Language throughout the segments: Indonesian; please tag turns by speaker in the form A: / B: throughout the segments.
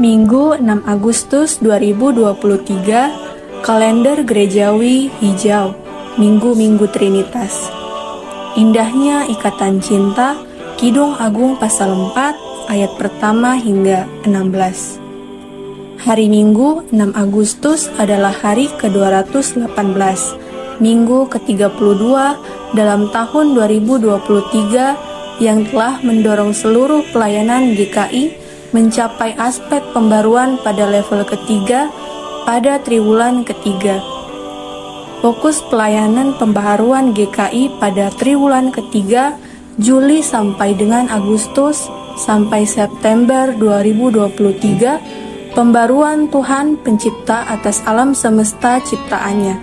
A: Minggu 6 Agustus 2023, kalender gerejawi hijau, Minggu-Minggu Trinitas. Indahnya ikatan cinta, Kidung Agung pasal 4 ayat pertama hingga 16. Hari Minggu 6 Agustus adalah hari ke-218, Minggu ke-32 dalam tahun 2023 yang telah mendorong seluruh pelayanan GKI mencapai aspek pembaruan pada level ketiga pada triwulan ketiga. Fokus pelayanan pembaharuan GKI pada triwulan ketiga Juli sampai dengan Agustus sampai September 2023, pembaruan Tuhan Pencipta atas alam semesta ciptaannya.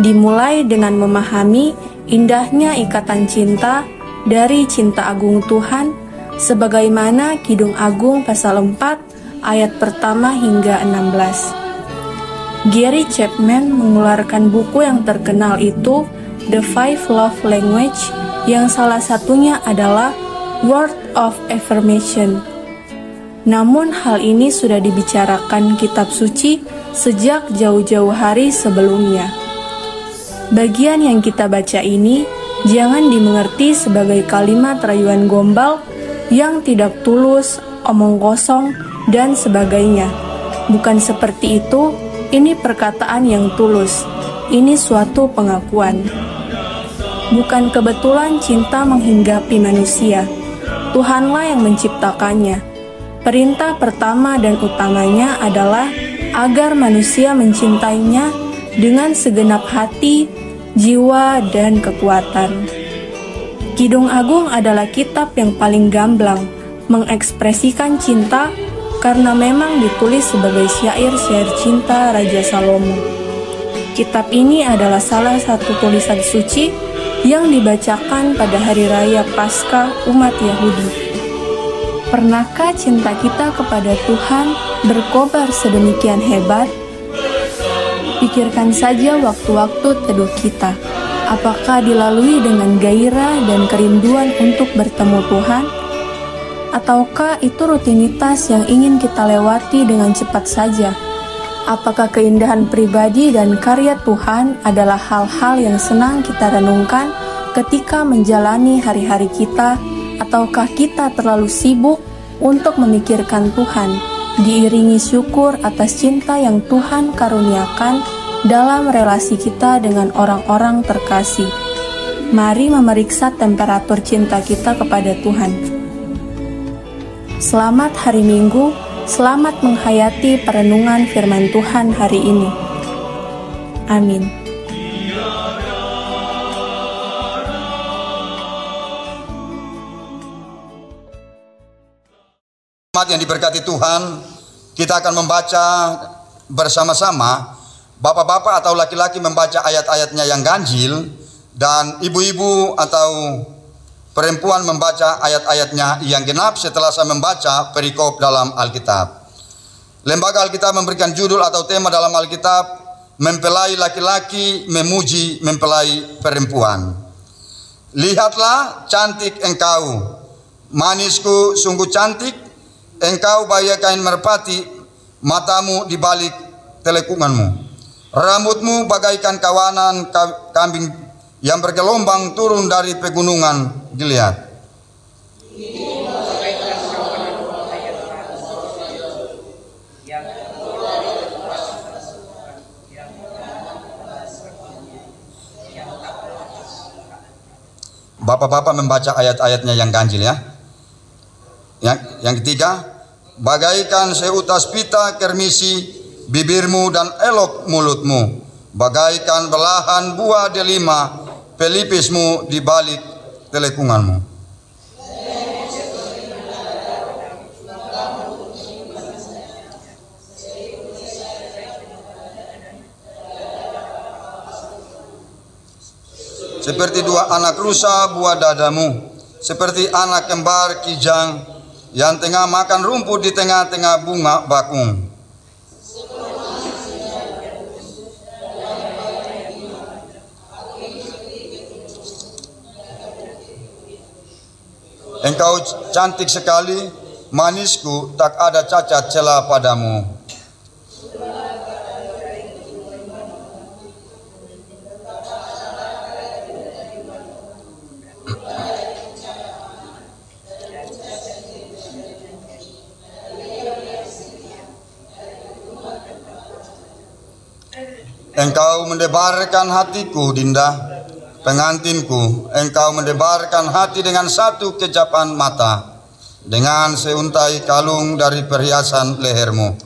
A: Dimulai dengan memahami indahnya ikatan cinta dari cinta agung Tuhan sebagaimana Kidung Agung pasal 4 ayat pertama hingga 16. Gary Chapman mengeluarkan buku yang terkenal itu, The Five Love Language, yang salah satunya adalah Word of Affirmation. Namun hal ini sudah dibicarakan kitab suci sejak jauh-jauh hari sebelumnya. Bagian yang kita baca ini jangan dimengerti sebagai kalimat rayuan gombal yang tidak tulus, omong kosong, dan sebagainya. Bukan seperti itu, ini perkataan yang tulus. Ini suatu pengakuan. Bukan kebetulan cinta menghinggapi manusia. Tuhanlah yang menciptakannya. Perintah pertama dan utamanya adalah agar manusia mencintainya dengan segenap hati, jiwa, dan kekuatan. Kidung Agung adalah kitab yang paling gamblang mengekspresikan cinta karena memang ditulis sebagai syair-syair cinta Raja Salomo. Kitab ini adalah salah satu tulisan suci yang dibacakan pada hari raya Paskah umat Yahudi. Pernahkah cinta kita kepada Tuhan berkobar sedemikian hebat? Pikirkan saja waktu-waktu teduh kita. Apakah dilalui dengan gairah dan kerinduan untuk bertemu Tuhan? Ataukah itu rutinitas yang ingin kita lewati dengan cepat saja? Apakah keindahan pribadi dan karya Tuhan adalah hal-hal yang senang kita renungkan ketika menjalani hari-hari kita? Ataukah kita terlalu sibuk untuk memikirkan Tuhan, diiringi syukur atas cinta yang Tuhan karuniakan dalam relasi kita dengan orang-orang terkasih? Mari memeriksa temperatur cinta kita kepada Tuhan. Selamat hari Minggu, selamat menghayati perenungan firman Tuhan hari ini. Amin.
B: Jemaat yang diberkati Tuhan, kita akan membaca bersama-sama. Bapak-bapak atau laki-laki membaca ayat-ayatnya yang ganjil, dan ibu-ibu atau perempuan membaca ayat-ayatnya yang genap setelah saya membaca perikop dalam Alkitab. Lembaga Alkitab memberikan judul atau tema dalam Alkitab, mempelai laki-laki memuji mempelai perempuan. Lihatlah cantik engkau, manisku sungguh cantik, engkau bagaikan merpati, matamu di balik telekunganmu. Rambutmu bagaikan kawanan kambing yang bergelombang turun dari pegunungan Gilead. Bapak-bapak membaca ayat-ayatnya yang ganjil ya. Yang ketiga, bagaikan seutas pita kermisi bibirmu dan elok mulutmu, bagaikan belahan buah delima pelipismu di balik telekunganmu. Seperti dua anak rusa buah dadamu, seperti anak kembar kijang yang tengah makan rumput di tengah-tengah bunga bakung. Engkau cantik sekali, manisku tak ada cacat celah padamu. Engkau mendebarkan hatiku, Dinda, pengantinku. Engkau mendebarkan hati dengan satu kejapan mata, dengan seuntai kalung dari perhiasan lehermu.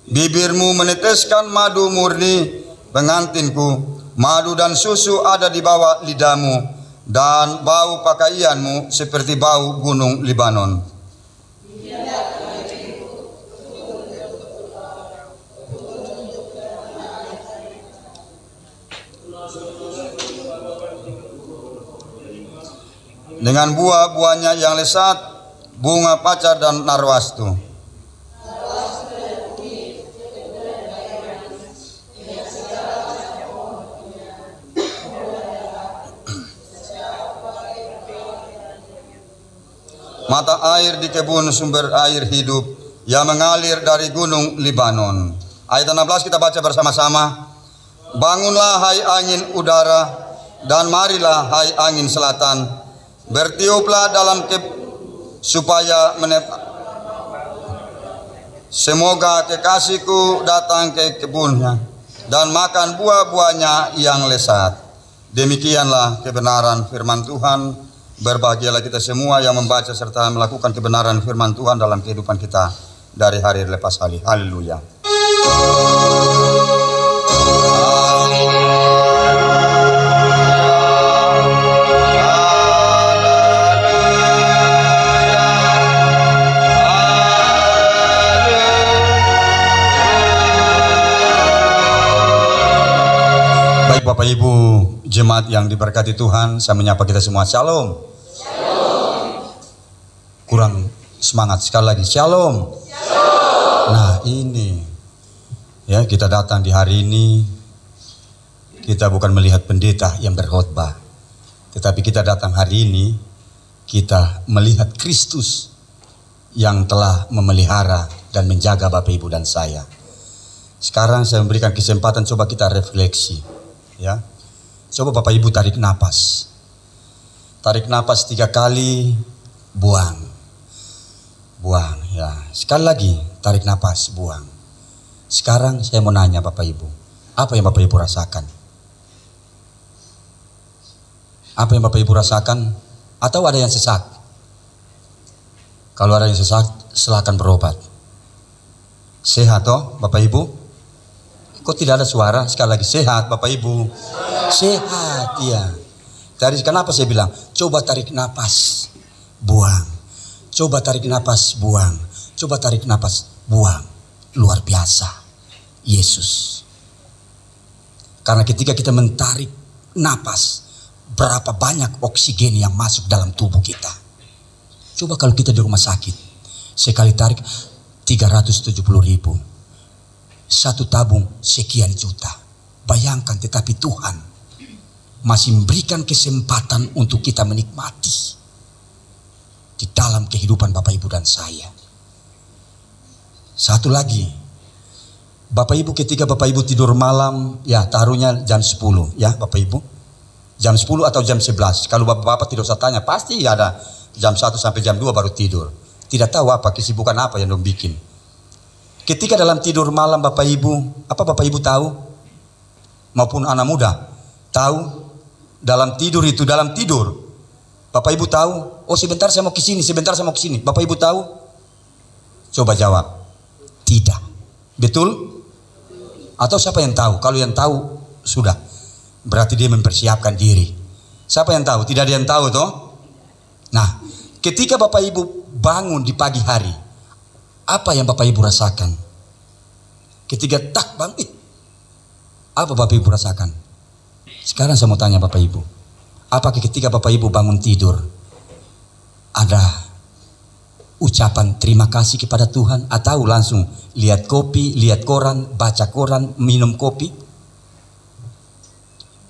B: Bibirmu meneteskan madu murni, pengantinku. Madu dan susu ada di bawah lidahmu, dan bau pakaianmu seperti bau gunung Libanon. Dengan buah-buahnya yang lesat, bunga pacar dan narwastu. Mata air di kebun sumber air hidup yang mengalir dari gunung Libanon. Ayat 16 kita baca bersama-sama. Bangunlah hai angin udara, dan marilah hai angin selatan. Bertiuplah dalam supaya semoga kekasihku datang ke kebunnya dan makan buah-buahnya yang lesat. Demikianlah kebenaran firman Tuhan. Berbahagialah kita semua yang membaca serta melakukan kebenaran firman Tuhan dalam kehidupan kita dari hari lepas hari. Haleluya. Baik Bapak Ibu jemaat yang diberkati Tuhan, saya menyapa kita semua. Shalom. Kurang semangat, sekali lagi shalom. Nah ini ya, kita datang di hari ini, kita bukan melihat pendeta yang berkhotbah, tetapi kita datang hari ini, kita melihat Kristus yang telah memelihara dan menjaga Bapak Ibu dan saya. Sekarang saya memberikan kesempatan, coba kita refleksi ya. Coba Bapak Ibu tarik napas. Tarik napas 3 kali, buang. Buang ya. Sekali lagi tarik napas, buang. Sekarang saya mau nanya Bapak Ibu, apa yang Bapak Ibu rasakan? Apa yang Bapak Ibu rasakan? Atau ada yang sesak? Kalau ada yang sesak, silakan berobat. Sehat toh Bapak Ibu? Kok tidak ada suara? Sekali lagi, sehat Bapak Ibu? Sehat ya. Dari kenapa saya bilang coba tarik napas, buang. Coba tarik napas, buang. Coba tarik napas, buang. Luar biasa Yesus. Karena ketika kita menarik napas, berapa banyak oksigen yang masuk dalam tubuh kita. Coba kalau kita di rumah sakit, sekali tarik 370.000, satu tabung sekian juta. Bayangkan, tetapi Tuhan masih memberikan kesempatan untuk kita menikmati di dalam kehidupan Bapak Ibu dan saya. Satu lagi, Bapak Ibu ketika Bapak Ibu tidur malam, ya taruhnya jam 10 ya Bapak Ibu. Jam 10 atau jam 11. Kalau Bapak tidak usah tanya, pasti ada jam 1 sampai jam 2 baru tidur. Tidak tahu apa, kesibukan apa yang dong bikin. Ketika dalam tidur malam Bapak Ibu, apa Bapak Ibu tahu? Maupun anak muda tahu, dalam tidur itu, dalam tidur Bapak Ibu tahu, oh sebentar saya mau ke sini, sebentar saya mau ke sini. Bapak Ibu tahu? Coba jawab. Tidak. Betul? Atau siapa yang tahu? Kalau yang tahu sudah, berarti dia mempersiapkan diri. Siapa yang tahu? Tidak ada yang tahu toh? Nah, ketika Bapak Ibu bangun di pagi hari, apa yang Bapak Ibu rasakan? Ketika tak bangun, apa Bapak Ibu rasakan? Sekarang saya mau tanya Bapak Ibu, apakah ketika Bapak Ibu bangun tidur ada
C: ucapan terima kasih kepada Tuhan, atau langsung lihat kopi, lihat koran, baca koran, minum kopi?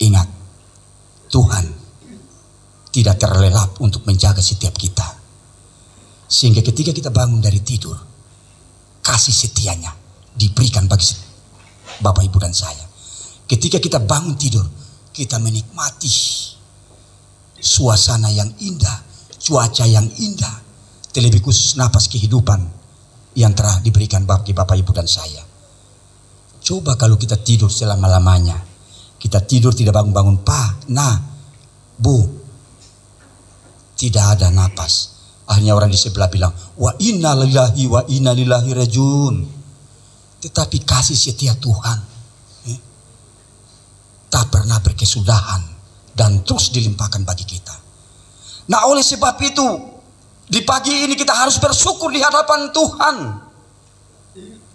C: Ingat, Tuhan tidak terlelap untuk menjaga setiap kita. Sehingga ketika kita bangun dari tidur, kasih setianya diberikan bagi Bapak, Ibu, dan saya. Ketika kita bangun tidur, kita menikmati suasana yang indah, cuaca yang indah, terlebih khusus napas kehidupan yang telah diberikan bagi Bapak, Ibu, dan saya. Coba kalau kita tidur selama-lamanya, kita tidur tidak bangun-bangun, Pak, nah, Bu, tidak ada napas. Akhirnya orang di sebelah bilang, wa inna lillahi wa inna ilaihi rajiun. Tetapi kasih setia Tuhan tak pernah berkesudahan dan terus dilimpahkan bagi kita. Nah, oleh sebab itu, di pagi ini kita harus bersyukur di hadapan Tuhan,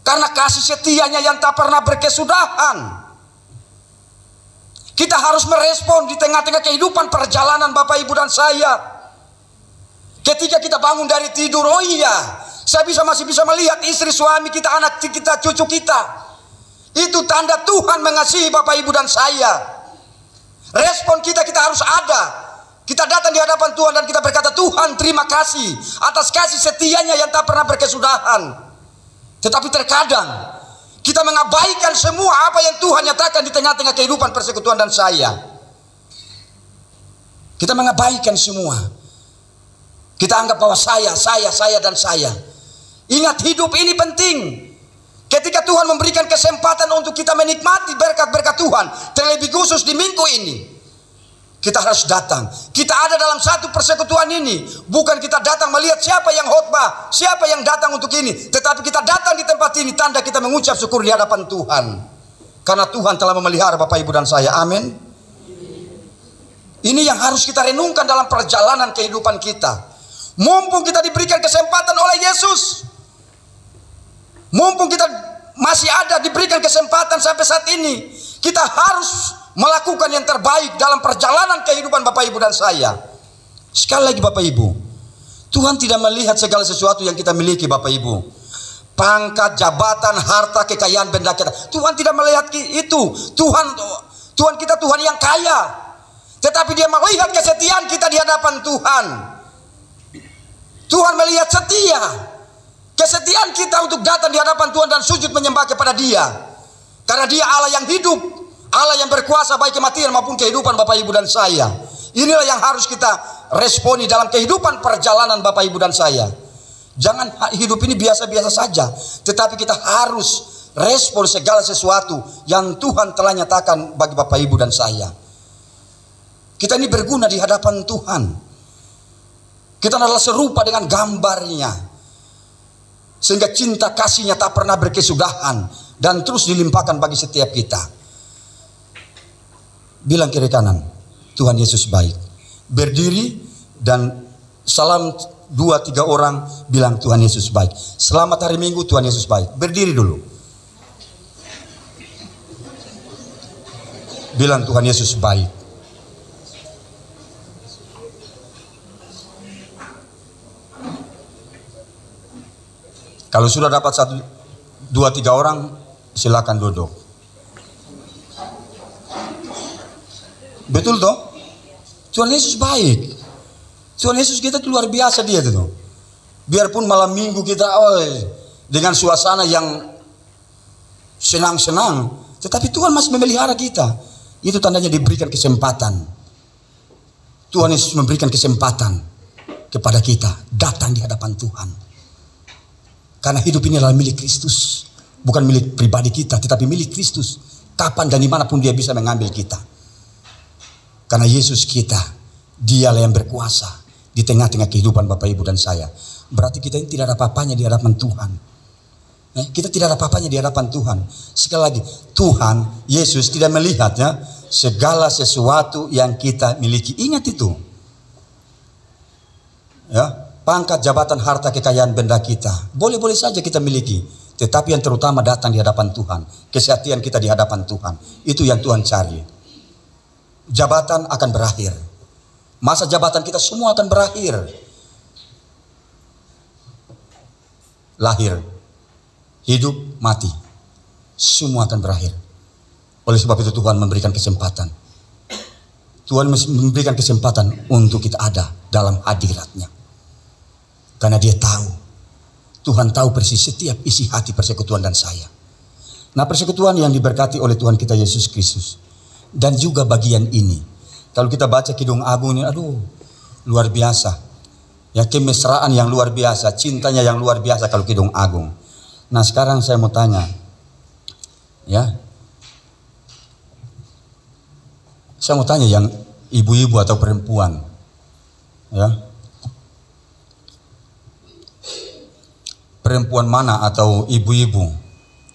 C: karena kasih setianya yang tak pernah berkesudahan. Kita harus merespon di tengah-tengah kehidupan perjalanan Bapak, Ibu, dan saya. Ketika kita bangun dari tidur, oh iya, saya masih bisa melihat istri, suami kita, anak kita, cucu kita. Itu tanda Tuhan mengasihi Bapak, Ibu, dan saya. Respon kita harus ada. Kita datang di hadapan Tuhan dan kita berkata, Tuhan terima kasih atas kasih setianya yang tak pernah berkesudahan. Tetapi terkadang kita mengabaikan semua apa yang Tuhan nyatakan di tengah-tengah kehidupan persekutuan dan saya. Kita mengabaikan semua. Kita anggap bahwa saya, dan saya. Ingat, hidup ini penting. Ketika Tuhan memberikan kesempatan untuk kita menikmati berkat-berkat Tuhan, terlebih khusus di minggu ini, kita harus datang. Kita ada dalam satu persekutuan ini. Bukan kita datang melihat siapa yang khotbah, siapa yang datang untuk ini, tetapi kita datang di tempat ini tanda kita mengucap syukur di hadapan Tuhan, karena Tuhan telah memelihara Bapak, Ibu, dan saya. Amin. Ini yang harus kita renungkan dalam perjalanan kehidupan kita. Mumpung kita diberikan kesempatan oleh Yesus, mumpung kita masih ada diberikan kesempatan sampai saat ini, kita harus melakukan yang terbaik dalam perjalanan kehidupan Bapak, Ibu, dan saya. Sekali lagi Bapak, Ibu, Tuhan tidak melihat segala sesuatu yang kita miliki Bapak, Ibu. Pangkat, jabatan, harta, kekayaan, benda kita. Tuhan tidak melihat itu. Tuhan kita Tuhan yang kaya. Tetapi Dia melihat kesetiaan kita di hadapan Tuhan. Tuhan melihat setia, kesetiaan kita untuk datang di hadapan Tuhan dan sujud menyembah kepada Dia. Karena Dia Allah yang hidup, Allah yang berkuasa baik kematian maupun kehidupan Bapak, Ibu, dan saya. Inilah yang harus kita responi dalam kehidupan perjalanan Bapak, Ibu, dan saya. Jangan hidup ini biasa-biasa saja, tetapi kita harus respon segala sesuatu yang Tuhan telah nyatakan bagi Bapak, Ibu, dan saya. Kita ini berguna di hadapan Tuhan. Kita adalah serupa dengan gambarnya, sehingga cinta kasihnya tak pernah berkesudahan dan terus dilimpahkan bagi setiap kita. Bilang kiri kanan, Tuhan Yesus baik. Berdiri dan salam 2-3 orang, bilang Tuhan Yesus baik. Selamat hari Minggu, Tuhan Yesus baik. Berdiri dulu. Bilang Tuhan Yesus baik. Kalau sudah dapat 1, 2, 3 orang, silakan duduk. Betul toh? Tuhan Yesus baik. Tuhan Yesus kita luar biasa Dia tuh. Biarpun malam minggu kita dengan suasana yang senang-senang, tetapi Tuhan masih memelihara kita. Itu tandanya diberikan kesempatan. Tuhan Yesus memberikan kesempatan kepada kita datang di hadapan Tuhan. Karena hidup ini adalah milik Kristus. Bukan milik pribadi kita, tetapi milik Kristus. Kapan dan dimanapun Dia bisa mengambil kita. Karena Yesus kita, Dialah yang berkuasa di tengah-tengah kehidupan Bapak, Ibu, dan saya. Berarti kita ini tidak ada apa-apanya di hadapan Tuhan. Kita tidak ada apa-apanya di hadapan Tuhan. Sekali lagi, Tuhan, Yesus tidak melihatnya segala sesuatu yang kita miliki. Ingat itu. Ya. Pangkat, jabatan, harta, kekayaan, benda kita boleh-boleh saja kita miliki, tetapi yang terutama datang di hadapan Tuhan. Kesetiaan kita di hadapan Tuhan, itu yang Tuhan cari. Jabatan akan berakhir, masa jabatan kita semua akan berakhir. lahir, hidup, mati, semua akan berakhir. Oleh sebab itu Tuhan memberikan kesempatan. Tuhan memberikan kesempatan untuk kita ada dalam hadirat-Nya. Karena Dia tahu, Tuhan tahu persis setiap isi hati persekutuan dan saya. Nah, persekutuan yang diberkati oleh Tuhan kita Yesus Kristus. Dan juga bagian ini. Kalau kita baca Kidung Agung ini, aduh, luar biasa. Ya, kemesraan yang luar biasa, cintanya yang luar biasa kalau Kidung Agung. Nah, sekarang saya mau tanya, ya, saya mau tanya yang ibu-ibu atau perempuan, ya, perempuan mana atau ibu-ibu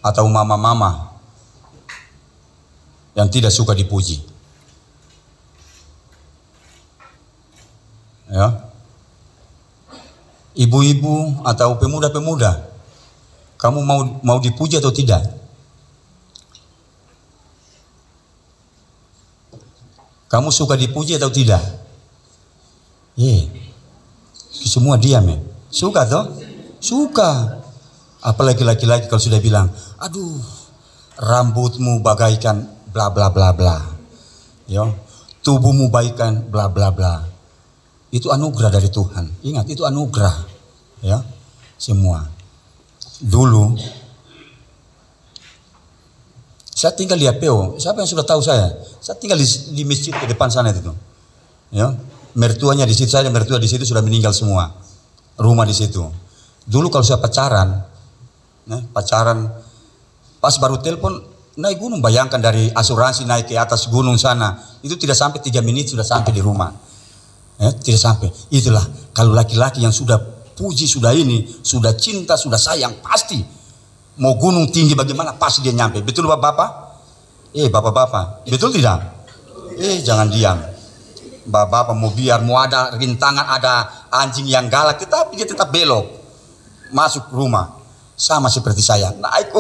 C: atau mama-mama yang tidak suka dipuji? Ya. Ibu-ibu atau pemuda-pemuda, kamu mau dipuji atau tidak? Kamu suka dipuji atau tidak? Semua diam ya. Suka toh? Suka. Apalagi laki-laki kalau sudah bilang, aduh, rambutmu bagaikan bla bla bla bla. Ya, tubuhmu bagaikan bla bla bla. Itu anugerah dari Tuhan. Ingat, itu anugerah. Ya, semua. Dulu saya tinggal di APO. Siapa yang sudah tahu saya? Saya tinggal di masjid di depan sana itu. Ya, mertuanya di situ, saya dan mertua di situ sudah meninggal semua. Rumah di situ. Dulu kalau saya pacaran, pas baru telepon naik gunung, bayangkan dari asuransi naik ke atas gunung sana, itu tidak sampai 3 menit sudah sampai di rumah. Tidak sampai. Itulah kalau laki-laki yang sudah puji, sudah ini, sudah cinta, sudah sayang, pasti mau gunung tinggi bagaimana pasti dia nyampe. Betul bapak-bapak? Bapak-bapak, betul tidak? Jangan diam. Bapak-bapak mau ada rintangan, ada anjing yang galak, tetapi dia tetap belok masuk rumah. Sama seperti saya, naik,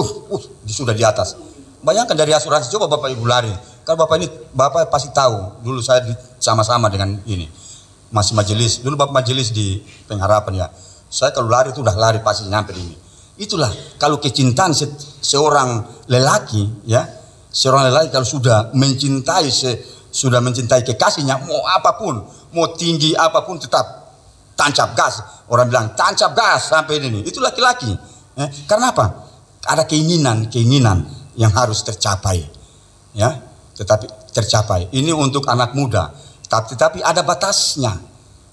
C: sudah di atas. Bayangkan dari asuransi, coba bapak ibu lari. Kalau bapak pasti tahu. Dulu saya sama-sama dengan ini. Masih majelis, dulu bapak majelis di Pengharapan ya. Saya kalau lari itu udah lari pasti nyampe ini. Itulah kalau kecintaan seorang lelaki ya, seorang lelaki kalau sudah mencintai kekasihnya, mau apapun, mau tinggi apapun tetap tancap gas. Orang bilang tancap gas sampai ini. Itu laki-laki. Karena apa? Ada keinginan yang harus tercapai. Ya, tetapi tercapai. Ini untuk anak muda. Tetapi ada batasnya,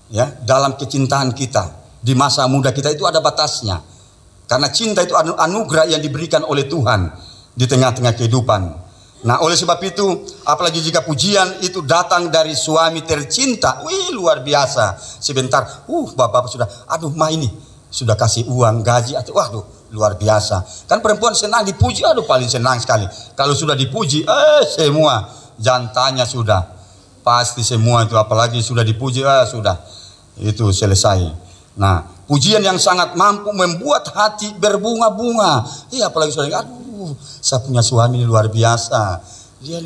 C: ya, dalam kecintaan kita di masa muda kita itu ada batasnya, karena cinta itu anugerah yang diberikan oleh Tuhan di tengah-tengah kehidupan. Nah, oleh sebab itu, apalagi jika pujian itu datang dari suami tercinta, luar biasa. Sebentar, bapak sudah, ini sudah kasih uang gaji, waduh, luar biasa. Kan perempuan senang dipuji, paling senang sekali. Kalau sudah dipuji, semua jantannya sudah. Pasti semua itu, apalagi sudah dipuji, sudah itu selesai. Nah, pujian yang sangat mampu membuat hati berbunga-bunga. Apalagi sudah, saya punya suami ini luar biasa. Dia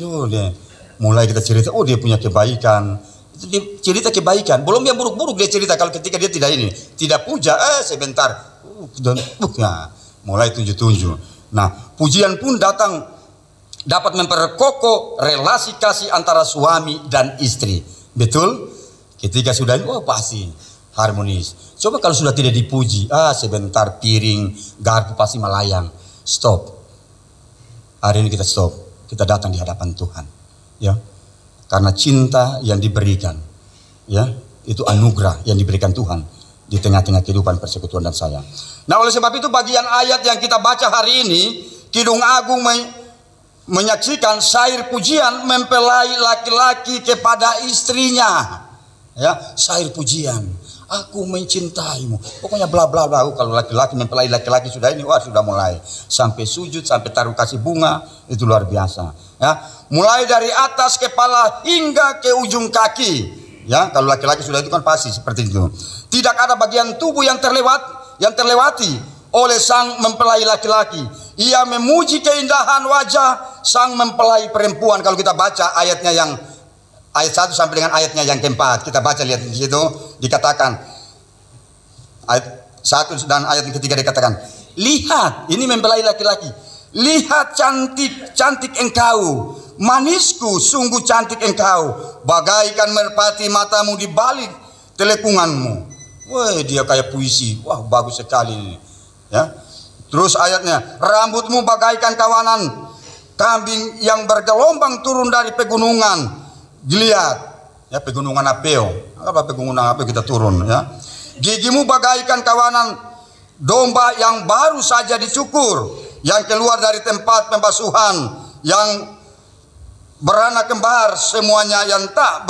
C: mulai kita cerita, dia punya kebaikan. Itu dia cerita kebaikan, belum yang buruk-buruk dia cerita. Kalau ketika dia tidak puja, sebentar, mulai tunjuk-tunjuk. Nah, pujian pun dapat memperkokoh relasi kasih antara suami dan istri. Betul? Ketika sudah pasti harmonis. Coba kalau sudah tidak dipuji, sebentar piring, garpu pasti melayang. Stop. Hari ini kita stop. Kita datang di hadapan Tuhan. Ya. Karena cinta yang diberikan, ya, itu anugerah yang diberikan Tuhan di tengah-tengah kehidupan persekutuan dan saya. Nah, oleh sebab itu bagian ayat yang kita baca hari ini, Kidung Agung menyaksikan syair pujian mempelai laki-laki kepada istrinya. Ya, syair pujian. Aku mencintaimu. Pokoknya bla bla bla. Kalau laki-laki mempelai laki-laki sudah ini, sudah mulai sampai sujud, sampai taruh kasih bunga, itu luar biasa. Ya, mulai dari atas kepala hingga ke ujung kaki. Ya, kalau laki-laki sudah itu kan pasti seperti itu. Tidak ada bagian tubuh yang terlewati oleh sang mempelai laki-laki. Ia memuji keindahan wajah sang mempelai perempuan. Kalau kita baca ayatnya yang ayat 1 sampai dengan ayatnya yang keempat, kita baca, lihat di situ dikatakan ayat 1 dan ayat yang ketiga dikatakan, Lihat, ini mempelai laki-laki. Lihat cantik engkau, manisku, sungguh cantik engkau, bagaikan merpati matamu di balik telekunganmu. Wah, dia kayak puisi. Wah, bagus sekali ini. Ya. Terus ayatnya, rambutmu bagaikan kawanan kambing yang bergelombang turun dari pegunungan. Dilihat, ya, pegunungan Apeo. Apa pegunungan Apeo kita turun, ya. Gigimu bagaikan kawanan domba yang baru saja dicukur, yang keluar dari tempat pembasuhan, yang beranak kembar, semuanya yang tak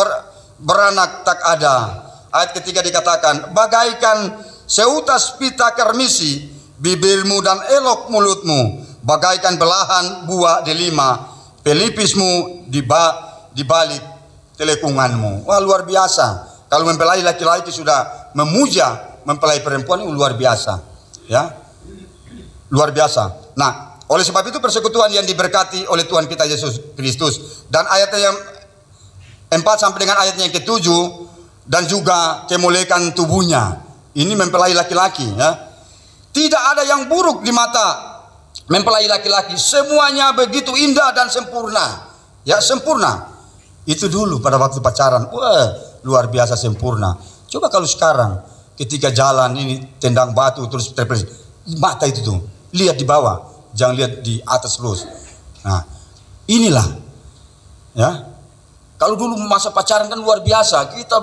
C: beranak tak ada. Ayat ketiga dikatakan, bagaikan seutas pita kermisi, bibirmu dan elok mulutmu, bagaikan belahan buah delima, pelipismu di balik telekunganmu. Wah, luar biasa. Kalau mempelai laki-laki sudah memuja mempelai perempuan, itu luar biasa, ya, luar biasa. Nah, oleh sebab itu persekutuan yang diberkati oleh Tuhan kita Yesus Kristus, dan ayatnya yang 4 sampai dengan ayatnya yang ke-7, dan juga kemuliaan tubuhnya, ini mempelai laki-laki, ya. Tidak ada yang buruk di mata mempelai laki-laki, semuanya begitu indah dan sempurna, ya, sempurna. Itu dulu pada waktu pacaran, wah, luar biasa sempurna. Coba kalau sekarang ketika jalan ini tendang batu terus terpres, mata itu tuh lihat di bawah, jangan lihat di atas terus. Nah, inilah, ya. Kalau dulu masa pacaran kan luar biasa, kita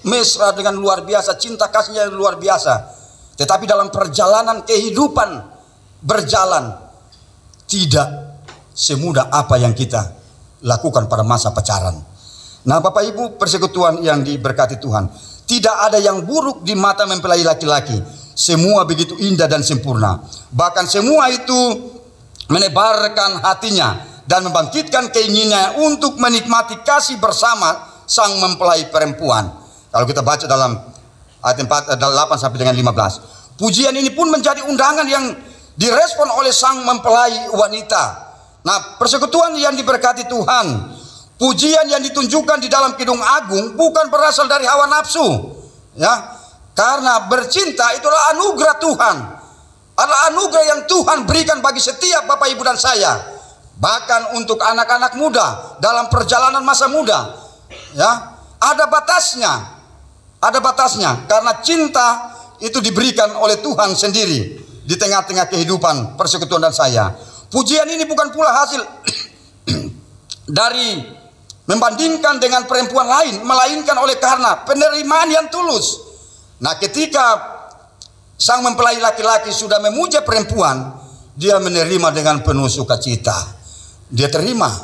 C: mesra dengan luar biasa, cinta kasihnya luar biasa. Tetapi dalam perjalanan kehidupan berjalan tidak semudah apa yang kita lakukan pada masa pacaran. Nah, Bapak Ibu, persekutuan yang diberkati Tuhan, tidak ada yang buruk di mata mempelai laki-laki. Semua begitu indah dan sempurna. Bahkan semua itu menebarkan hatinya dan membangkitkan keinginannya untuk menikmati kasih bersama sang mempelai perempuan. Kalau kita baca dalam ayat 8 sampai dengan 15. Pujian ini pun menjadi undangan yang direspon oleh sang mempelai wanita. Nah, persekutuan yang diberkati Tuhan, pujian yang ditunjukkan di dalam Kidung Agung bukan berasal dari hawa nafsu, ya. Karena bercinta itulah anugerah Tuhan. Adalah anugerah yang Tuhan berikan bagi setiap Bapak Ibu dan saya. Bahkan untuk anak-anak muda dalam perjalanan masa muda, ya, ada batasnya. Ada batasnya karena cinta itu diberikan oleh Tuhan sendiri di tengah-tengah kehidupan persekutuan dan saya. Pujian ini bukan pula hasil dari membandingkan dengan perempuan lain, melainkan oleh karena penerimaan yang tulus. Nah, ketika sang mempelai laki-laki sudah memuja perempuan, dia menerima dengan penuh sukacita. Dia terima,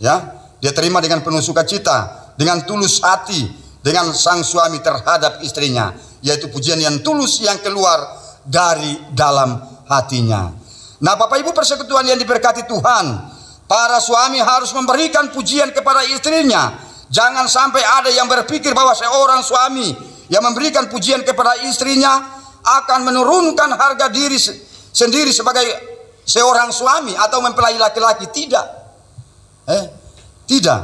C: ya, dia terima dengan penuh sukacita, dengan tulus hati, dengan sang suami terhadap istrinya, yaitu pujian yang tulus yang keluar dari dalam hatinya. Nah, Bapak Ibu, persekutuan yang diberkati Tuhan, para suami harus memberikan pujian kepada istrinya. Jangan sampai ada yang berpikir bahwa seorang suami yang memberikan pujian kepada istrinya akan menurunkan harga diri sendiri sebagai seorang suami atau mempelai laki-laki. Tidak. Tidak.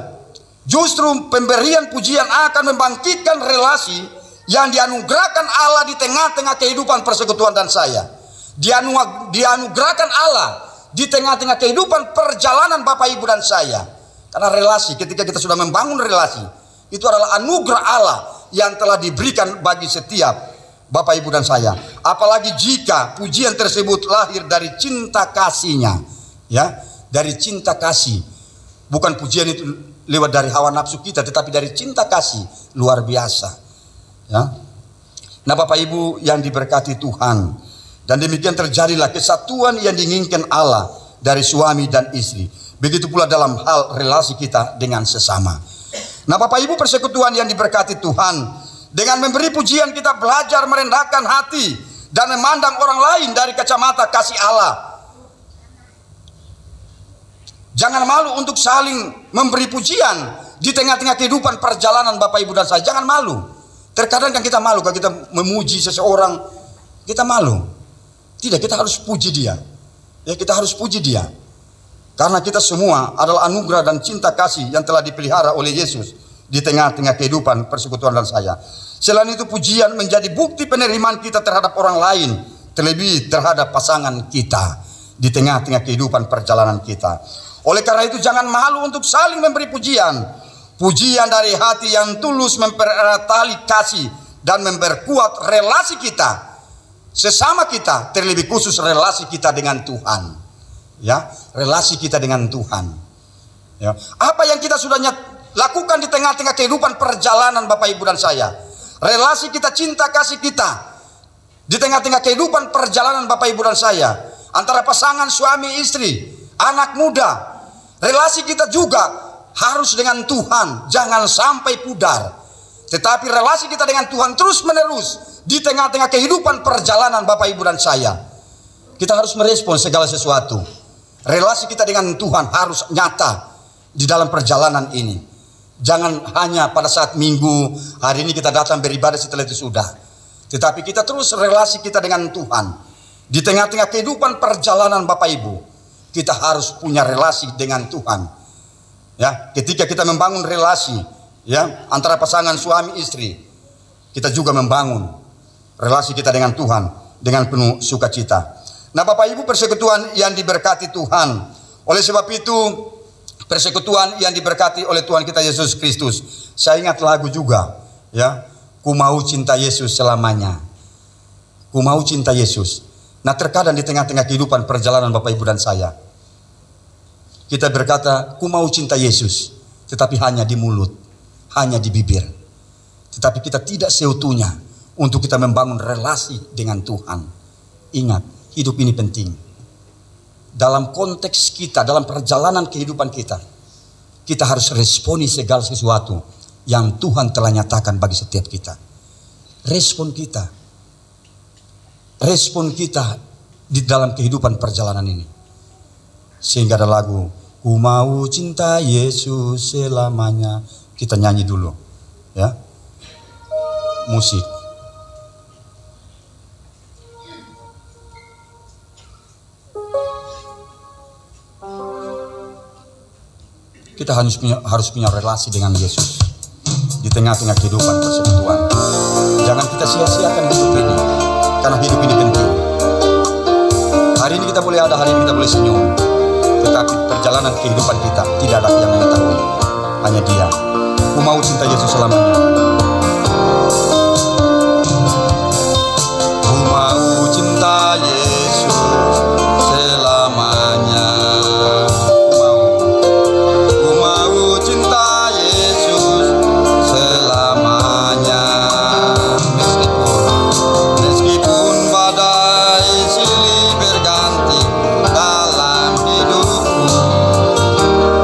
C: Justru pemberian pujian akan membangkitkan relasi yang dianugerahkan Allah di tengah-tengah kehidupan persekutuan dan saya. Dianugerahkan Allah di tengah-tengah kehidupan perjalanan Bapak Ibu dan saya. Karena relasi, ketika kita sudah membangun relasi, itu adalah anugerah Allah yang telah diberikan bagi setiap Bapak Ibu dan saya. Apalagi jika pujian tersebut lahir dari cinta kasihnya, ya, dari cinta kasih. Bukan pujian itu lewat dari hawa nafsu kita, tetapi dari cinta kasih luar biasa, ya. Nah, Bapak Ibu yang diberkati Tuhan, dan demikian terjadilah kesatuan yang diinginkan Allah dari suami dan istri. Begitu pula dalam hal relasi kita dengan sesama. Nah, Bapak Ibu, persekutuan yang diberkati Tuhan, dengan memberi pujian kita belajar merendahkan hati dan memandang orang lain dari kacamata kasih Allah. Jangan malu untuk saling memberi pujian di tengah-tengah kehidupan perjalanan Bapak Ibu dan saya. Jangan malu. Terkadang kan kita malu kalau kita memuji seseorang, kita malu. Tidak, kita harus puji dia. Ya, kita harus puji dia. Karena kita semua adalah anugerah dan cinta kasih yang telah dipelihara oleh Yesus di tengah-tengah kehidupan persekutuan dan saya. Selain itu, pujian menjadi bukti penerimaan kita terhadap orang lain
B: terlebih terhadap pasangan kita di tengah-tengah kehidupan perjalanan kita. Oleh karena itu jangan malu untuk saling memberi pujian. Pujian dari hati yang tulus mempererat tali kasih dan memperkuat relasi kita sesama kita, terlebih khusus relasi kita dengan Tuhan. Ya, relasi kita dengan Tuhan. Ya, apa yang kita sudah lakukan di tengah-tengah kehidupan perjalanan Bapak Ibu dan saya. Relasi kita, cinta kasih kita di tengah-tengah kehidupan perjalanan Bapak Ibu dan saya, antara pasangan suami istri, anak muda. Relasi kita juga harus dengan Tuhan, jangan sampai pudar. Tetapi relasi kita dengan Tuhan terus menerus di tengah-tengah kehidupan perjalanan Bapak Ibu dan saya. Kita harus merespon segala sesuatu. Relasi kita dengan Tuhan harus nyata di dalam perjalanan ini. Jangan hanya pada saat minggu, hari ini kita datang beribadah, setelah itu sudah. Tetapi kita terus relasi kita dengan Tuhan. Di tengah-tengah kehidupan perjalanan Bapak Ibu, kita harus punya relasi dengan Tuhan. Ya, ketika kita membangun relasi, ya, antara pasangan suami istri, kita juga membangun relasi kita dengan Tuhan dengan penuh sukacita. Nah, Bapak Ibu, persekutuan yang diberkati Tuhan. Oleh sebab itu, persekutuan yang diberkati oleh Tuhan kita Yesus Kristus. Saya ingat lagu juga, ya, ku mau cinta Yesus selamanya. Ku mau cinta Yesus. Nah, terkadang di tengah-tengah kehidupan perjalanan Bapak Ibu dan saya, kita berkata, ku mau cinta Yesus, tetapi hanya di mulut, hanya di bibir. Tetapi kita tidak seutuhnya untuk kita membangun relasi dengan Tuhan. Ingat, hidup ini penting. Dalam konteks kita, dalam perjalanan kehidupan kita, kita harus responi segala sesuatu yang Tuhan telah nyatakan bagi setiap kita. Respon kita di dalam kehidupan perjalanan ini. Sehingga ada lagu, ku mau cinta Yesus selamanya. Kita nyanyi dulu, ya, musik. Kita harus punya relasi dengan Yesus di tengah-tengah kehidupan persekutuan. Jangan kita sia-siakan hidup ini, karena hidup ini penting. Hari ini kita boleh ada, hari ini kita boleh senyum, tetapi perjalanan kehidupan kita tidak ada yang mengetahui, hanya Dia. Ku mau cinta Yesus selamanya. Ku mau cinta Yesus selamanya. Ku mau cinta Yesus selamanya. Meskipun badai silih berganti dalam hidupku,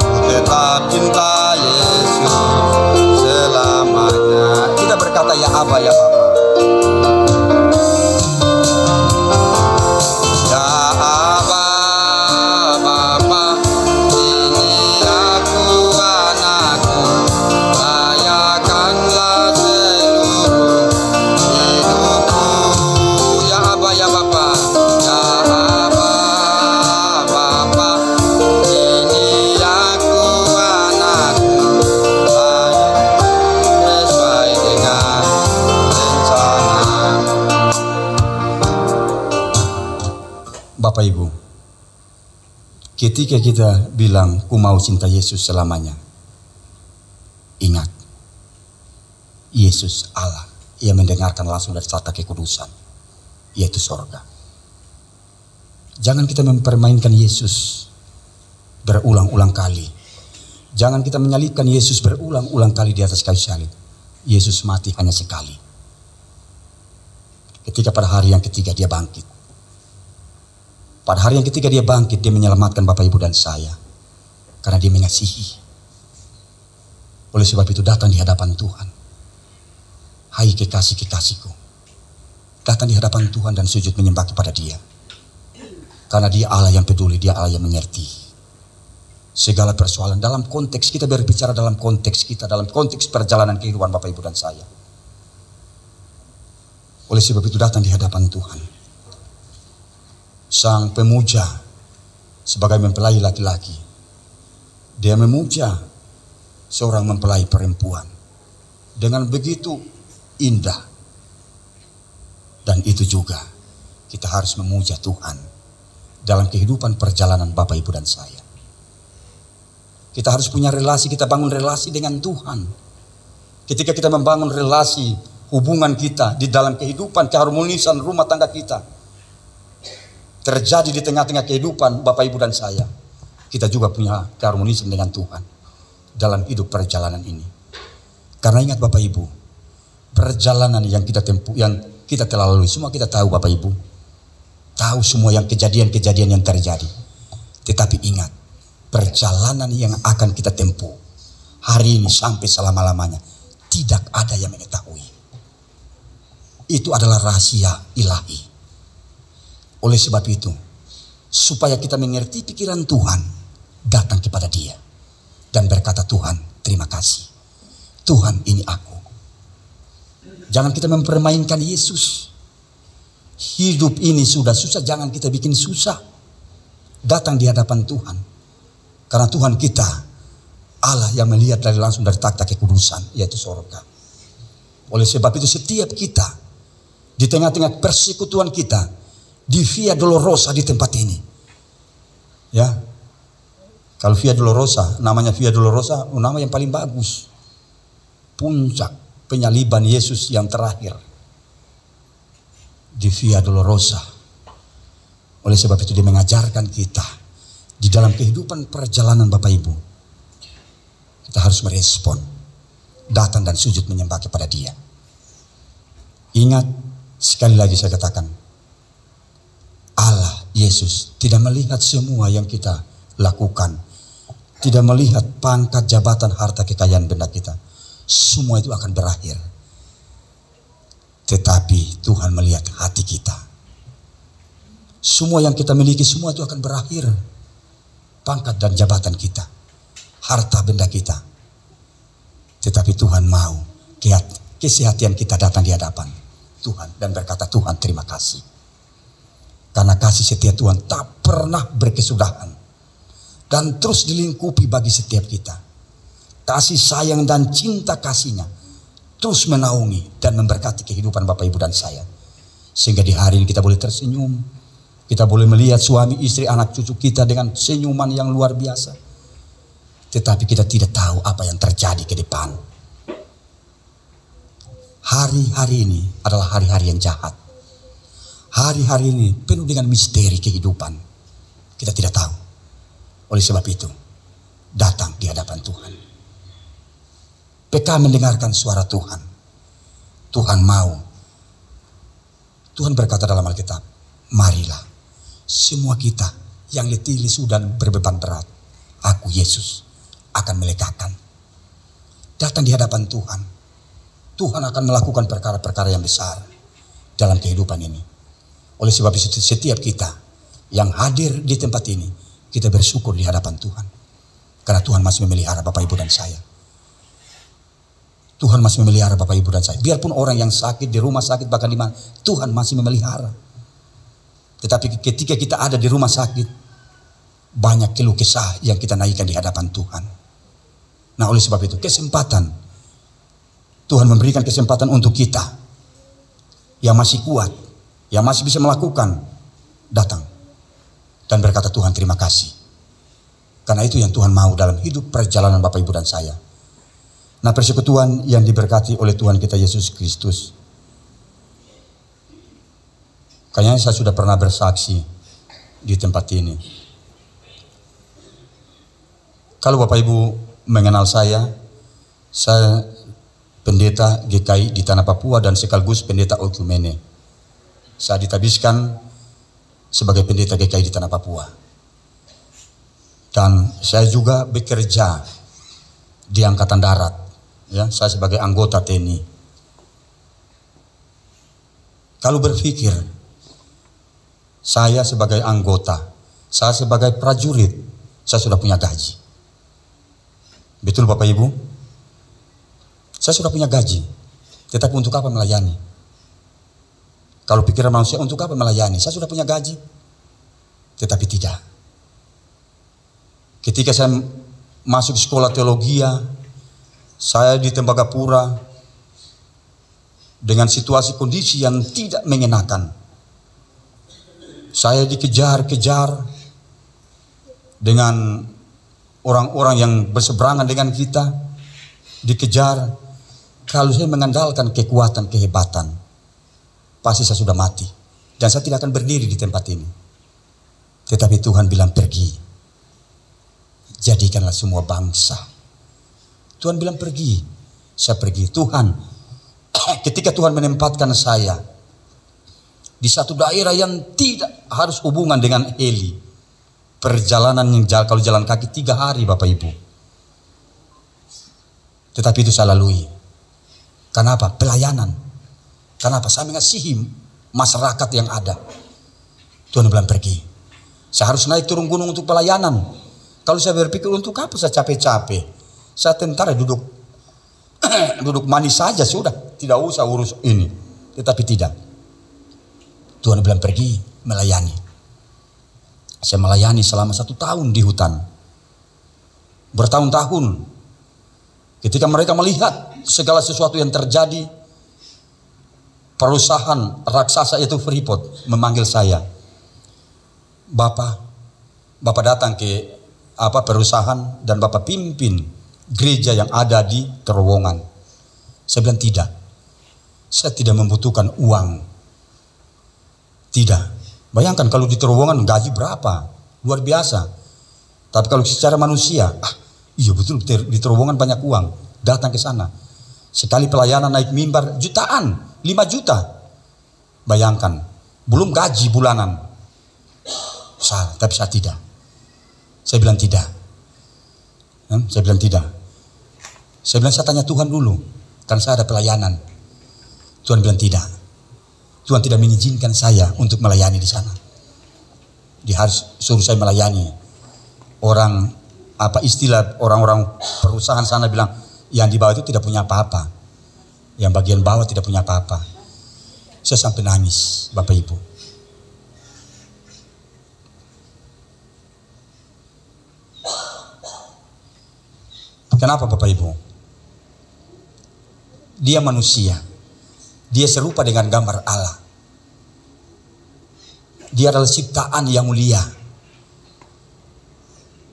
B: ku tetap cinta Yesus selamanya. Kita berkata, ya Aba, ya Bapa. Ya Aba, Bapa, ini aku anakmu, layakanlah seluruh hidupku. Ya Aba, ya Bapa. Ya Aba, Bapa, ini aku anakmu, sesuai dengan rencana. Bapak Ibu, ketika kita bilang ku mau cinta Yesus selamanya, ingat, Yesus Allah yang mendengarkan langsung dari tahta kekudusan, yaitu sorga. Jangan kita mempermainkan Yesus berulang-ulang kali. Jangan kita menyalibkan Yesus berulang-ulang kali di atas kayu salib. Yesus mati hanya sekali. Ketika pada hari yang ketiga Dia bangkit. Pada hari yang ketiga Dia bangkit, Dia menyelamatkan Bapak Ibu dan saya. Karena Dia mengasihi. Oleh sebab itu datang di hadapan Tuhan. Hai kekasih-kekasihku, datang di hadapan Tuhan dan sujud menyembah kepada Dia. Karena Dia Allah yang peduli, Dia Allah yang mengerti segala persoalan. Dalam konteks kita berbicara, dalam konteks kita, dalam konteks perjalanan kehidupan Bapak Ibu dan saya. Oleh sebab itu datang di hadapan Tuhan. Sang pemuja sebagai mempelai laki-laki, dia memuja seorang mempelai perempuan dengan begitu indah. Dan itu juga
C: kita harus memuja Tuhan dalam kehidupan perjalanan Bapak Ibu dan saya. Kita harus punya relasi, kita bangun relasi dengan Tuhan. Ketika kita membangun relasi, hubungan kita di dalam kehidupan, keharmonisan rumah tangga kita terjadi di tengah-tengah kehidupan Bapak Ibu dan saya, kita juga punya keharmonisan dengan Tuhan dalam hidup perjalanan ini. Karena ingat Bapak Ibu, perjalanan yang kita tempuh, yang kita telah lalui, semua kita tahu Bapak Ibu. Tahu semua yang kejadian-kejadian yang terjadi. Tetapi ingat, perjalanan yang akan kita tempuh hari ini sampai selama-lamanya, tidak ada yang mengetahui. Itu adalah rahasia ilahi. Oleh sebab itu, supaya kita mengerti pikiran Tuhan, datang kepada Dia dan berkata, Tuhan, terima kasih. Tuhan, ini aku. Jangan kita mempermainkan Yesus. Hidup ini sudah susah, jangan kita bikin susah. Datang di hadapan Tuhan. Karena Tuhan kita, Allah yang melihat langsung dari takhta kekudusan, yaitu sorga. Oleh sebab itu setiap kita, di tengah-tengah persekutuan kita, di Via Dolorosa di tempat ini. Ya, kalau Via Dolorosa, namanya Via Dolorosa, nama yang paling bagus. Puncak penyaliban Yesus yang terakhir. Di Via Dolorosa. Oleh sebab itu dia mengajarkan kita di dalam kehidupan perjalanan Bapak Ibu, kita harus merespon, datang dan sujud menyembah kepada Dia. Ingat, sekali lagi saya katakan, Allah Yesus tidak melihat semua yang kita lakukan, tidak melihat pangkat, jabatan, harta, kekayaan, benda kita. Semua itu akan berakhir. Tetapi Tuhan melihat hati kita. Semua yang kita miliki, semua itu akan berakhir. Pangkat dan jabatan kita, harta benda kita. Tetapi Tuhan mau kesehatan kita datang di hadapan Tuhan dan berkata, Tuhan terima kasih. Karena kasih setia Tuhan tak pernah berkesudahan dan terus dilingkupi bagi setiap kita. Kasih sayang dan cinta kasih-Nya terus menaungi dan memberkati kehidupan Bapak Ibu dan saya. Sehingga di hari ini kita boleh tersenyum. Kita boleh melihat suami, istri, anak cucu kita dengan senyuman yang luar biasa. Tetapi kita tidak tahu apa yang terjadi ke depan. Hari-hari ini adalah hari-hari yang jahat. Hari-hari ini penuh dengan misteri kehidupan. Kita tidak tahu. Oleh sebab itu, datang di hadapan Tuhan. Peka mendengarkan suara Tuhan. Tuhan mau. Tuhan berkata dalam Alkitab, marilah semua kita yang letih, lesu dan berbeban berat, aku Yesus akan melegakan. Datang di hadapan Tuhan. Tuhan akan melakukan perkara-perkara yang besar dalam kehidupan ini. Oleh sebab itu setiap kita yang hadir di tempat ini, kita bersyukur di hadapan Tuhan. Karena Tuhan masih memelihara Bapak Ibu dan saya. Tuhan masih memelihara Bapak Ibu dan saya. Biarpun orang yang sakit di rumah sakit, bahkan di mana, Tuhan masih memelihara. Tetapi ketika kita ada di rumah sakit, banyak keluh kesah yang kita naikkan di hadapan Tuhan. Nah oleh sebab itu kesempatan, Tuhan memberikan kesempatan untuk kita yang masih kuat, yang masih bisa melakukan, datang dan berkata, Tuhan terima kasih. Karena itu yang Tuhan mau dalam hidup perjalanan Bapak Ibu dan saya. Nah persekutuan yang diberkati oleh Tuhan kita Yesus Kristus. Kayaknya saya sudah pernah bersaksi di tempat ini. Kalau Bapak Ibu mengenal saya pendeta GKI di Tanah Papua dan sekaligus pendeta Oikumene. Saya ditabiskan sebagai pendeta GKI di Tanah Papua. Dan saya juga bekerja di Angkatan Darat. Ya, saya sebagai anggota TNI. Kalau berpikir, saya sebagai anggota, saya sebagai prajurit, saya sudah punya gaji. Betul Bapak Ibu? Saya sudah punya gaji. Tetapi untuk apa melayani? Kalau pikiran manusia, untuk apa melayani? Saya sudah punya gaji. Tetapi tidak. Ketika saya masuk sekolah teologi, saya di Tembagapura dengan situasi kondisi yang tidak mengenakan. Saya dikejar-kejar dengan orang-orang yang berseberangan dengan kita, dikejar. Kalau saya mengandalkan kekuatan, kehebatan, pasti saya sudah mati. Dan saya tidak akan berdiri di tempat ini. Tetapi Tuhan bilang pergi. Jadikanlah semua bangsa. Tuhan bilang pergi. Saya pergi. Tuhan, ketika Tuhan menempatkan saya di satu daerah yang tidak harus hubungan dengan heli. Perjalanan yang kalau jalan kaki 3 hari Bapak Ibu. Tetapi itu saya lalui. Kenapa? Pelayanan. Kenapa? Saya mengasihi masyarakat yang ada. Tuhan bilang pergi. Saya harus naik turun gunung untuk pelayanan. Kalau saya berpikir untuk apa saya capek-capek? Saya tentara duduk duduk manis saja sudah. Tidak usah urus ini. Tetapi tidak. Tuhan bilang pergi melayani. Saya melayani selama 1 tahun di hutan. Bertahun-tahun. Ketika mereka melihat segala sesuatu yang terjadi, perusahaan raksasa itu Freeport memanggil saya. Bapak datang ke perusahaan dan Bapak pimpin gereja yang ada di terowongan. Saya bilang tidak. Saya tidak membutuhkan uang. Tidak. Bayangkan kalau di terowongan gaji berapa? Luar biasa. Tapi kalau secara manusia, iya betul, di terowongan banyak uang. Datang ke sana. Sekali pelayanan naik mimbar jutaan, 5 juta. Bayangkan, belum gaji bulanan. Tapi saya tidak. Saya bilang tidak. Saya bilang tidak. Saya bilang saya tanya Tuhan dulu, kan saya ada pelayanan. Tuhan bilang tidak. Tuhan tidak mengizinkan saya untuk melayani di sana. Dia harus suruh saya melayani. Istilah orang-orang perusahaan sana bilang, yang di bawah itu tidak punya apa-apa. Yang bagian bawah tidak punya apa-apa. Saya sampai nangis, Bapak Ibu. Kenapa Bapak Ibu? Dia manusia. Dia serupa dengan gambar Allah. Dia adalah ciptaan yang mulia.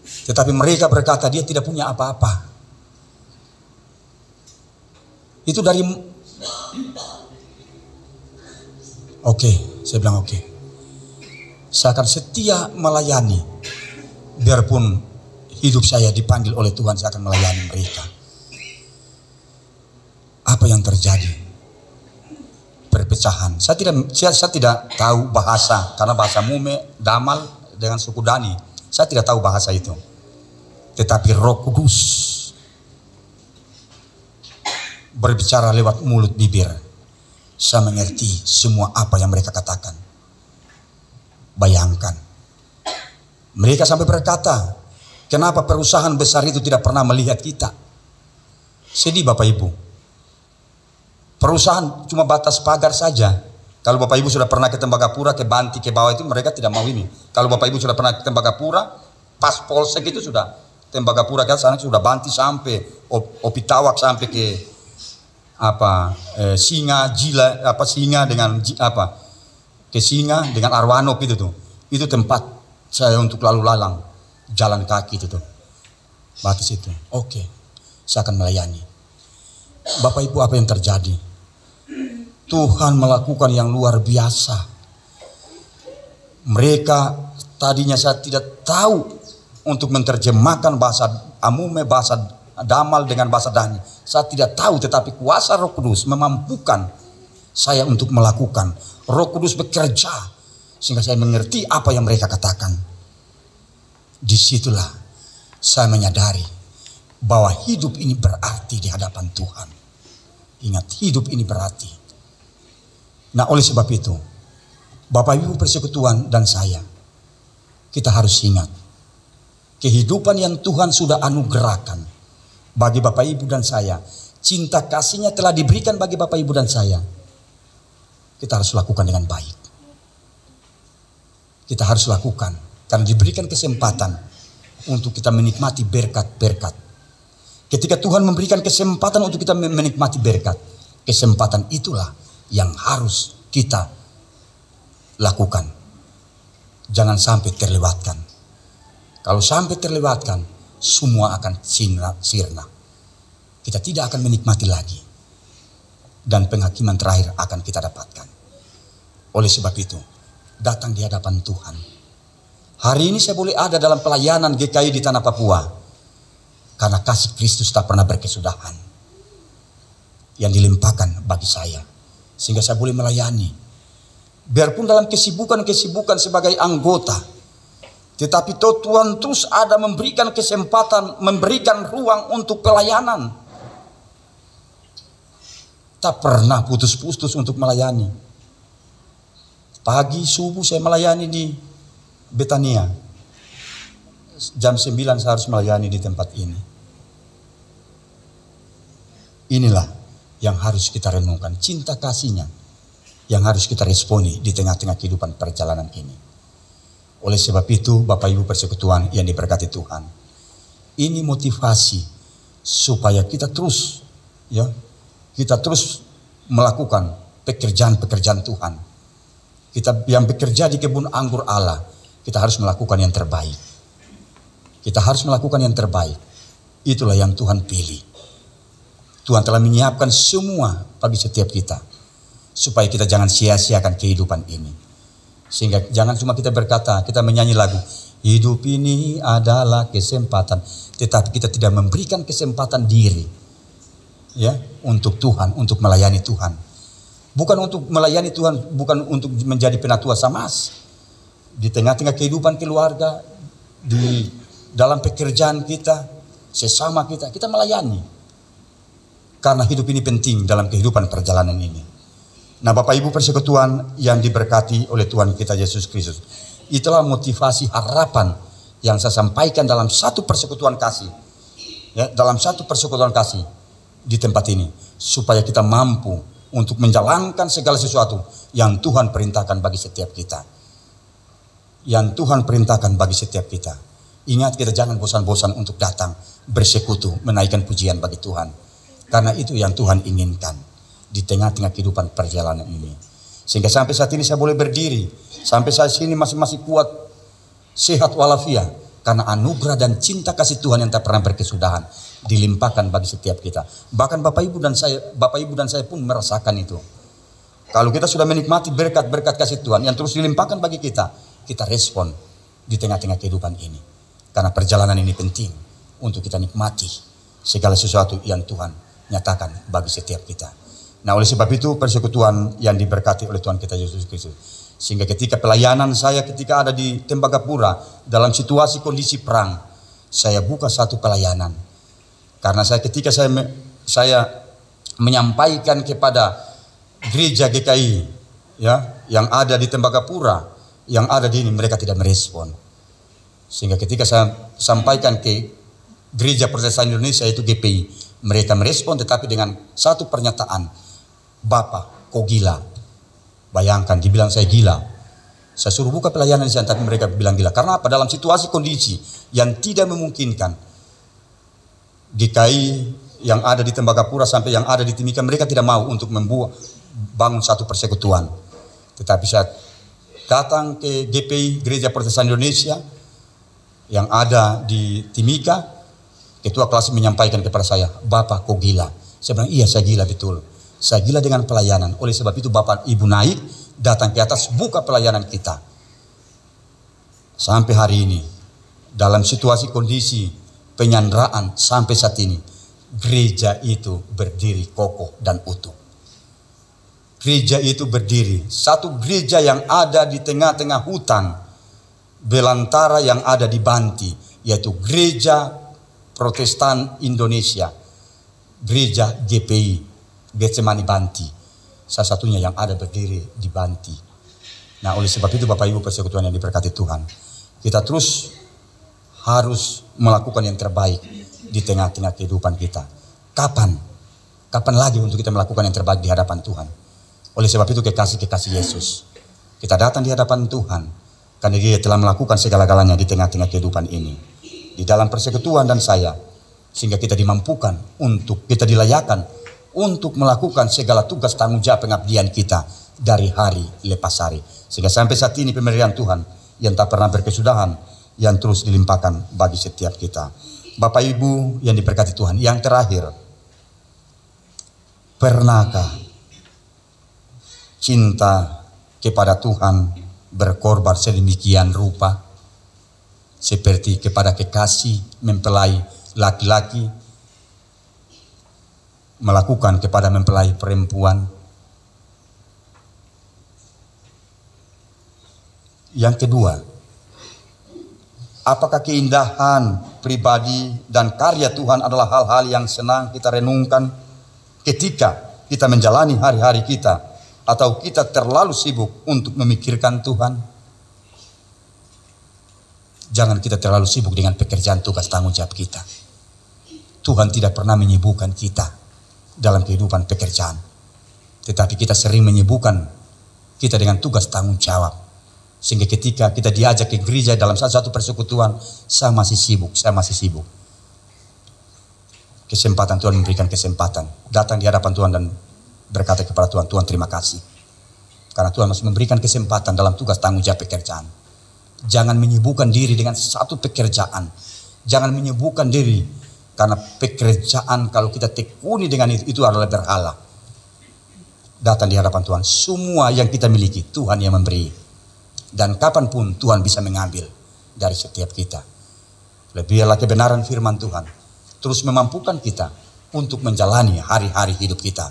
C: Tetapi mereka berkata dia tidak punya apa-apa. Itu dari saya bilang oke. Saya akan setia melayani. Biarpun hidup saya dipanggil oleh Tuhan, saya akan melayani mereka. Apa yang terjadi? Perpecahan. Saya tidak tahu bahasa, karena bahasa Mume, Damal dengan suku Dani. Saya tidak tahu bahasa itu. Tetapi Roh Kudus berbicara lewat mulut bibir. Saya mengerti semua apa yang mereka katakan. Bayangkan. Mereka sampai berkata, kenapa perusahaan besar itu tidak pernah melihat kita? Sedih Bapak Ibu. Perusahaan cuma batas pagar saja. Kalau Bapak Ibu sudah pernah ke Tembagapura, ke Banti, ke bawah itu mereka tidak mau ini. Kalau Bapak Ibu sudah pernah ke Tembagapura, pas Polsek itu sudah Tembagapura ke sana sudah Banti sampai Opitawak sampai ke Singa dengan ke Singa dengan Arwanop itu tuh. Itu tempat saya untuk lalu lalang jalan kaki itu tuh. Batas itu. Saya akan melayani. Bapak Ibu, apa yang terjadi? Tuhan melakukan yang luar biasa. Mereka tadinya saya tidak tahu untuk menerjemahkan bahasa Amume, bahasa Damal dengan bahasa Dani. Saya tidak tahu, tetapi kuasa Roh Kudus memampukan saya untuk melakukan. Roh Kudus bekerja sehingga saya mengerti apa yang mereka katakan. Disitulah saya menyadari bahwa hidup ini berarti di hadapan Tuhan. Ingat, hidup ini berarti. Nah, oleh sebab itu, Bapak Ibu persekutuan dan saya, kita harus ingat kehidupan yang Tuhan sudah anugerahkan bagi Bapak Ibu dan saya. Cinta kasihnya telah diberikan bagi Bapak Ibu dan saya. Kita harus lakukan dengan baik. Kita harus lakukan karena diberikan kesempatan untuk kita menikmati berkat-berkat. Ketika Tuhan memberikan kesempatan untuk kita menikmati berkat, kesempatan itulah yang harus kita lakukan. Jangan sampai terlewatkan. Kalau sampai terlewatkan, semua akan sirna. Kita tidak akan menikmati lagi. Dan penghakiman terakhir akan kita dapatkan. Oleh sebab itu, datang di hadapan Tuhan. Hari ini saya boleh ada dalam pelayanan GKI di Tanah Papua. Karena kasih Kristus tak pernah berkesudahan. Yang dilimpahkan bagi saya. Sehingga saya boleh melayani. Biarpun dalam kesibukan-kesibukan sebagai anggota. Tetapi Tuhan terus ada memberikan kesempatan, memberikan ruang untuk pelayanan. Tak pernah putus-putus untuk melayani. Pagi subuh saya melayani di Betania. Jam 9 saya harus melayani di tempat ini. Inilah yang harus kita renungkan. Cinta kasihnya yang harus kita responi di tengah-tengah kehidupan perjalanan ini. Oleh sebab itu Bapak Ibu persekutuan yang diberkati Tuhan. Ini motivasi supaya kita terus melakukan pekerjaan-pekerjaan Tuhan. Kita yang bekerja di kebun anggur Allah, kita harus melakukan yang terbaik. Kita harus melakukan yang terbaik. Itulah yang Tuhan pilih. Tuhan telah menyiapkan semua bagi setiap kita. Supaya kita jangan sia-siakan kehidupan ini. Sehingga jangan cuma kita berkata, kita menyanyi lagu, hidup ini adalah kesempatan. Tetapi kita tidak memberikan kesempatan diri. Ya, untuk Tuhan, untuk melayani Tuhan. Bukan untuk melayani Tuhan, bukan untuk menjadi penatua samas. Di tengah-tengah kehidupan keluarga, di dalam pekerjaan kita, sesama kita melayani. Karena hidup ini penting dalam kehidupan perjalanan ini. Nah Bapak Ibu persekutuan yang diberkati oleh Tuhan kita Yesus Kristus. Itulah motivasi harapan yang saya sampaikan dalam satu persekutuan kasih. Ya, dalam satu persekutuan kasih di tempat ini. Supaya kita mampu untuk menjalankan segala sesuatu yang Tuhan perintahkan bagi setiap kita. Yang Tuhan perintahkan bagi setiap kita. Ingat, kita jangan bosan-bosan untuk datang bersekutu, menaikkan pujian bagi Tuhan. Karena itu yang Tuhan inginkan di tengah-tengah kehidupan perjalanan ini. Sehingga sampai saat ini saya boleh berdiri. Sampai saat ini masih kuat, sehat walafiat. Karena anugerah dan cinta kasih Tuhan yang tak pernah berkesudahan dilimpahkan bagi setiap kita. Bahkan Bapak Ibu dan saya pun merasakan itu. Kalau kita sudah menikmati berkat-berkat kasih Tuhan yang terus dilimpahkan bagi kita, kita respon di tengah-tengah kehidupan ini. Karena perjalanan ini penting untuk kita nikmati segala sesuatu yang Tuhan nyatakan bagi setiap kita. Nah oleh sebab itu persekutuan yang diberkati oleh Tuhan kita Yesus Kristus. Sehingga ketika pelayanan saya ketika ada di Tembagapura dalam situasi kondisi perang, saya buka satu pelayanan. Karena ketika saya menyampaikan kepada gereja GKI ya yang ada di Tembagapura, yang ada di ini, mereka tidak merespon. Sehingga ketika saya sampaikan ke Gereja Protestan Indonesia itu GPI, mereka merespon tetapi dengan satu pernyataan, Bapak kok gila. Bayangkan, dibilang saya gila. Saya suruh buka pelayanan di sana, tapi mereka bilang gila. Karena apa? Dalam situasi kondisi yang tidak memungkinkan, GKI yang ada di Tembagapura sampai yang ada di Timika, mereka tidak mau untuk bangun satu persekutuan. Tetapi saya datang ke GPI, Gereja Protestan Indonesia, yang ada di Timika, ketua kelas menyampaikan kepada saya, Bapak kok gila? Saya bilang, iya saya gila betul. Saya gila dengan pelayanan. Oleh sebab itu Bapak Ibu naik, datang ke atas, buka pelayanan kita. Sampai hari ini, dalam situasi kondisi penyanderaan sampai saat ini, gereja itu berdiri kokoh dan utuh. Gereja itu berdiri, satu gereja yang ada di tengah-tengah hutan belantara yang ada di Banti, yaitu Gereja Protestan Indonesia, Gereja GPI Getsemani Banti, salah satunya yang ada berdiri di Banti. Nah oleh sebab itu Bapak Ibu persekutuan yang diberkati Tuhan, kita terus harus melakukan yang terbaik di tengah-tengah kehidupan kita. Kapan lagi untuk kita melakukan yang terbaik di hadapan Tuhan? Oleh sebab itu kekasih Yesus, kita datang di hadapan Tuhan karena Dia telah melakukan segala-galanya di tengah-tengah kehidupan ini, di dalam persekutuan dan saya, sehingga kita dimampukan untuk kita dilayakan untuk melakukan segala tugas tanggung jawab pengabdian kita dari hari lepas hari. Sehingga sampai saat ini pemberian Tuhan
B: yang tak pernah berkesudahan, yang terus dilimpahkan bagi setiap kita. Bapak Ibu yang diberkati Tuhan, yang terakhir, pernahkah cinta kepada Tuhan berkorban sedemikian rupa, seperti kepada kekasih mempelai laki-laki melakukan kepada mempelai perempuan? Yang kedua, apakah keindahan pribadi dan karya Tuhan adalah hal-hal yang senang kita renungkan ketika kita menjalani hari-hari kita, atau kita terlalu sibuk untuk memikirkan Tuhan? Jangan kita terlalu sibuk dengan pekerjaan, tugas, tanggung jawab kita. Tuhan tidak pernah menyibukkan kita dalam kehidupan pekerjaan, tetapi kita sering menyibukkan kita dengan tugas tanggung jawab. Sehingga ketika kita diajak ke gereja dalam satu persekutuan, saya masih sibuk. Kesempatan Tuhan memberikan kesempatan, datang di hadapan Tuhan dan berkata kepada Tuhan, Tuhan terima kasih. Karena Tuhan masih memberikan kesempatan dalam tugas tanggung jawab pekerjaan. Jangan menyibukkan diri dengan satu pekerjaan. Jangan menyibukkan diri karena pekerjaan kalau kita tekuni dengan itu adalah berhala. Datang di hadapan Tuhan, semua yang kita miliki Tuhan yang memberi. Dan kapanpun Tuhan bisa mengambil dari setiap kita. Biarlah kebenaran firman Tuhan terus memampukan kita untuk menjalani hari-hari hidup kita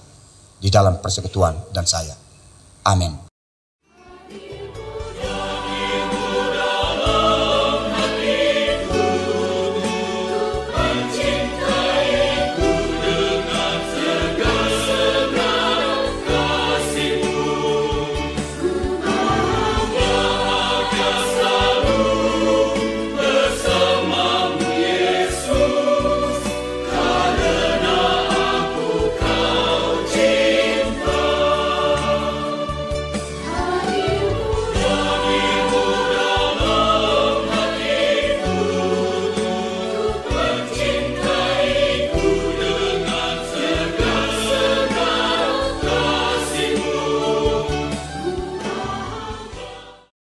B: di dalam persekutuan dan saya. Amin.